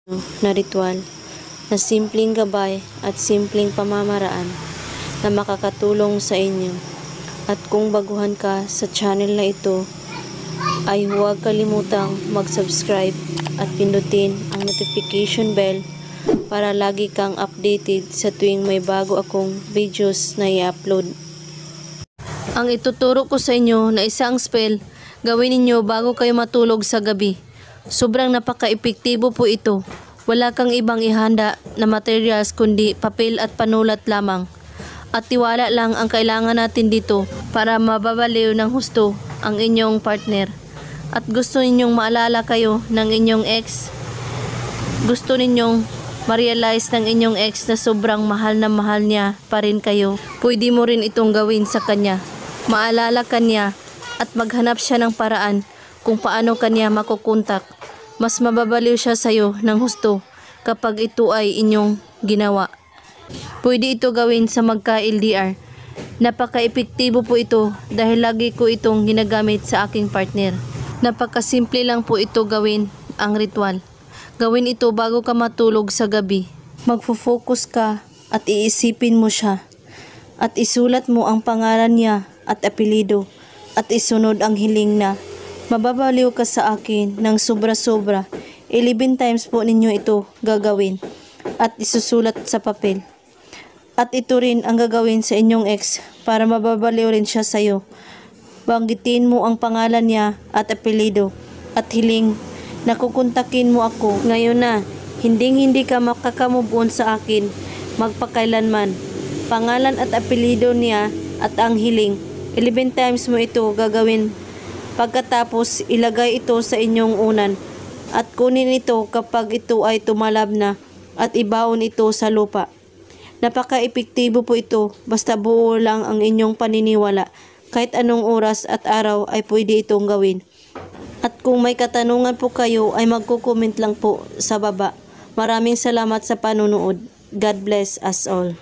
na ritual na simpleng gabay at simpleng pamamaraan na makakatulong sa inyo. At kung baguhan ka sa channel na ito, ay huwag kalimutang mag-subscribe at pindutin ang notification bell para lagi kang updated sa tuwing may bago akong videos na i-upload. Ang ituturo ko sa inyo na isang spell, gawin ninyo bago kayo matulog sa gabi. Sobrang napaka-epektibo po ito. Wala kang ibang ihanda na materials kundi papel at panulat lamang. At tiwala lang ang kailangan natin dito para mababaliw ng husto ang inyong partner. At gusto ninyong maalala kayo ng inyong ex. Gusto ninyong ma-realize ng inyong ex na sobrang mahal na mahal niya pa rin kayo. Pwede mo rin itong gawin sa kanya. Maalala kanya at maghanap siya ng paraan kung paano kanya makukontak. Mas mababaliw siya sa'yo ng husto kapag ito ay inyong ginawa. Pwede ito gawin sa magka-LDR. Napaka-epektibo po ito dahil lagi ko itong ginagamit sa aking partner. Napakasimple lang po ito gawin ang ritual. Gawin ito bago ka matulog sa gabi. Magfo-focus ka at iisipin mo siya. At isulat mo ang pangalan niya at apelido. At isunod ang hiling na, mababaliw ka sa akin ng sobra-sobra. 11 times po ninyo ito gagawin. At isusulat sa papel. At ito rin ang gagawin sa inyong ex para mababaliw rin siya sa'yo. Banggitin mo ang pangalan niya at apelido at hiling na kukontakin mo ako ngayon na. Hindi ka makakamove on sa akin magpakailanman. Pangalan at apelido niya at ang hiling. 11 times mo ito gagawin. Pagkatapos ilagay ito sa inyong unan at kunin ito kapag ito ay tumalab na at ibaon ito sa lupa. Napaka-epektibo po ito basta buo lang ang inyong paniniwala. Kahit anong oras at araw ay pwede itong gawin. At kung may katanungan po kayo ay magko-comment lang po sa baba. Maraming salamat sa panunood. God bless us all.